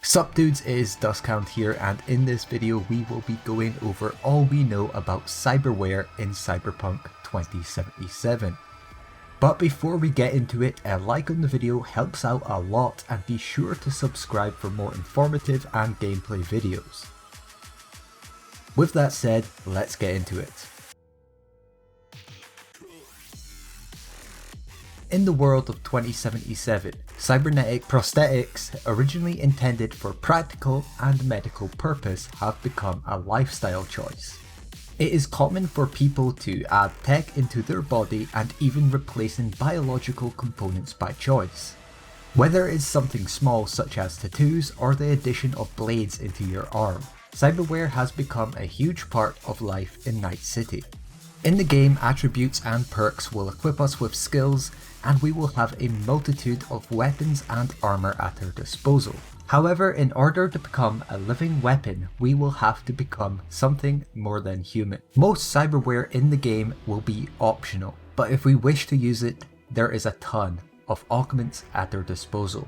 Sup dudes, it is Dustcount here, and in this video we will be going over all we know about cyberware in Cyberpunk 2077. But before we get into it, a like on the video helps out a lot, and be sure to subscribe for more informative and gameplay videos. With that said, let's get into it. In the world of 2077, cybernetic prosthetics, originally intended for practical and medical purpose, have become a lifestyle choice. It is common for people to add tech into their body and even replacing biological components by choice. Whether it's something small such as tattoos or the addition of blades into your arm, cyberware has become a huge part of life in Night City. In the game, attributes and perks will equip us with skills, and we will have a multitude of weapons and armor at our disposal. However, in order to become a living weapon, we will have to become something more than human. Most cyberware in the game will be optional, but if we wish to use it, there is a ton of augments at our disposal.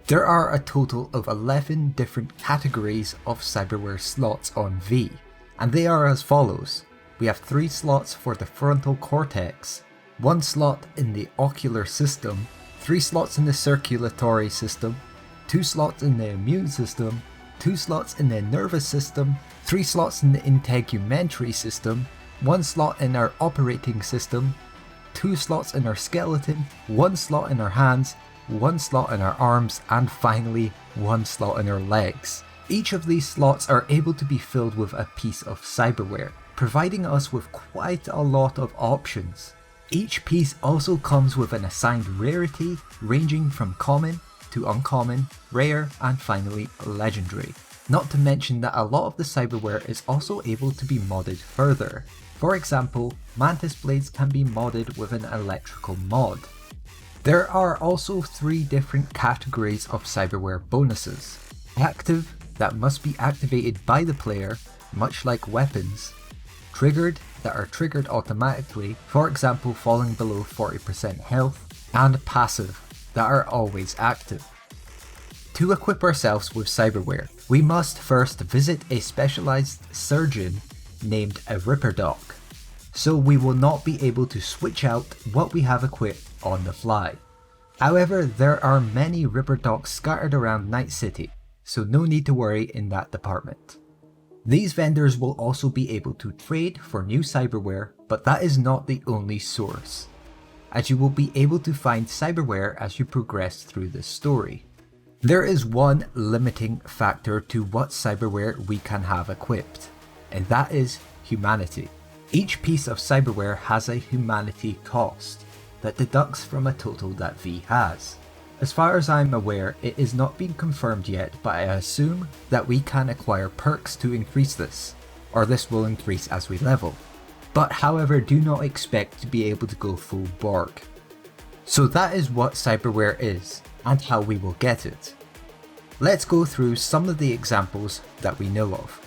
There are a total of 11 different categories of cyberware slots on V, and they are as follows. We have 3 slots for the frontal cortex, 1 slot in the ocular system, 3 slots in the circulatory system, 2 slots in the immune system, 2 slots in the nervous system, 3 slots in the integumentary system, 1 slot in our operating system, 2 slots in our skeleton, 1 slot in our hands, 1 slot in our arms, and finally 1 slot in our legs. Each of these slots are able to be filled with a piece of cyberware, providing us with quite a lot of options. Each piece also comes with an assigned rarity, ranging from common to uncommon, rare, and finally legendary. Not to mention that a lot of the cyberware is also able to be modded further. For example, mantis blades can be modded with an electrical mod. There are also 3 different categories of cyberware bonuses. Active, that must be activated by the player, much like weapons. Triggered, that are triggered automatically, for example falling below 40% health, and passive, that are always active. To equip ourselves with cyberware, we must first visit a specialized surgeon named a Ripperdoc, so we will not be able to switch out what we have equipped on the fly. However, there are many Ripperdocs scattered around Night City, so no need to worry in that department. These vendors will also be able to trade for new cyberware, but that is not the only source, as you will be able to find cyberware as you progress through the story. There is one limiting factor to what cyberware we can have equipped, and that is humanity. Each piece of cyberware has a humanity cost that deducts from a total that V has. As far as I'm aware, it is not being confirmed yet, but I assume that we can acquire perks to increase this, or this will increase as we level. But however, do not expect to be able to go full Borg. So that is what cyberware is, and how we will get it. Let's go through some of the examples that we know of.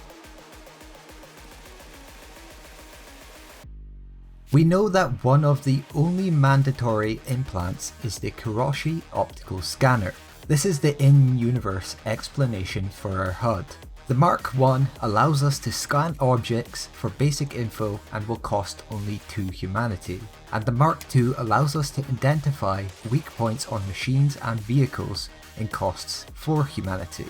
We know that one of the only mandatory implants is the Kiroshi optical scanner. This is the in-universe explanation for our HUD. The Mark I allows us to scan objects for basic info and will cost only 2 humanity, and the Mark II allows us to identify weak points on machines and vehicles and costs 4 humanity.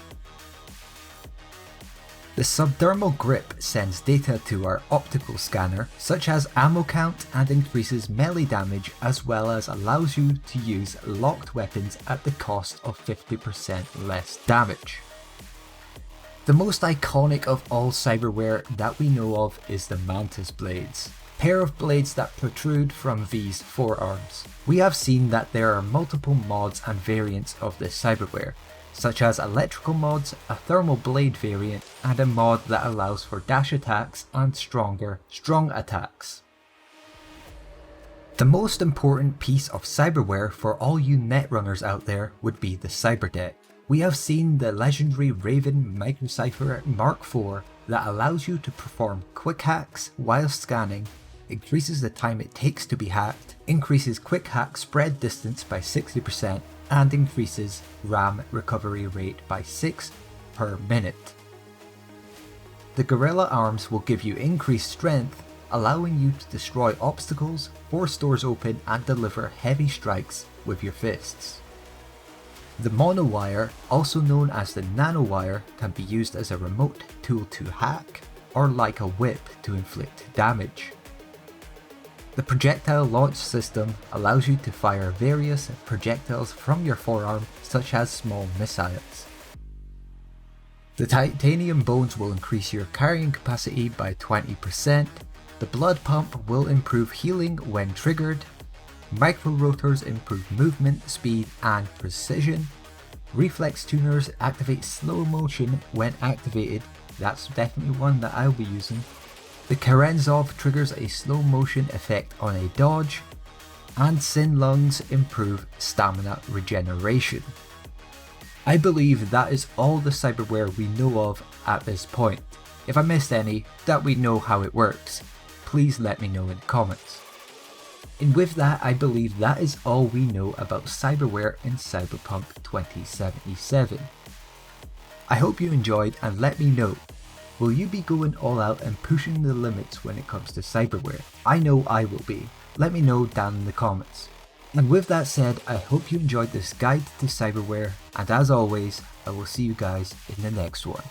The subdermal grip sends data to our optical scanner, such as ammo count, and increases melee damage, as well as allows you to use locked weapons at the cost of 50% less damage. The most iconic of all cyberware that we know of is the mantis blades, pair of blades that protrude from V's forearms. We have seen that there are multiple mods and variants of this cyberware, such as electrical mods, a thermal blade variant, and a mod that allows for dash attacks and stronger strong attacks. The most important piece of cyberware for all you netrunners out there would be the Cyberdeck. We have seen the legendary Raven Microcipher Mark IV that allows you to perform quick hacks while scanning, increases the time it takes to be hacked, increases quick hack spread distance by 60%, and increases RAM recovery rate by 6 per minute. The Gorilla Arms will give you increased strength, allowing you to destroy obstacles, force doors open and deliver heavy strikes with your fists. The Monowire, also known as the Nanowire, can be used as a remote tool to hack, or like a whip to inflict damage. The projectile launch system allows you to fire various projectiles from your forearm, such as small missiles. The titanium bones will increase your carrying capacity by 20%, the blood pump will improve healing when triggered, micro rotors improve movement, speed and precision, reflex tuners activate slow motion when activated, that's definitely one that I'll be using. The Kerenzov triggers a slow motion effect on a dodge, and Sin Lungs improve stamina regeneration. I believe that is all the cyberware we know of at this point. If I missed any that we know how it works, please let me know in the comments. And with that, I believe that is all we know about cyberware in Cyberpunk 2077. I hope you enjoyed and let me know. Will you be going all out and pushing the limits when it comes to cyberware? I know I will be. Let me know down in the comments. And with that said, I hope you enjoyed this guide to cyberware, and as always, I will see you guys in the next one.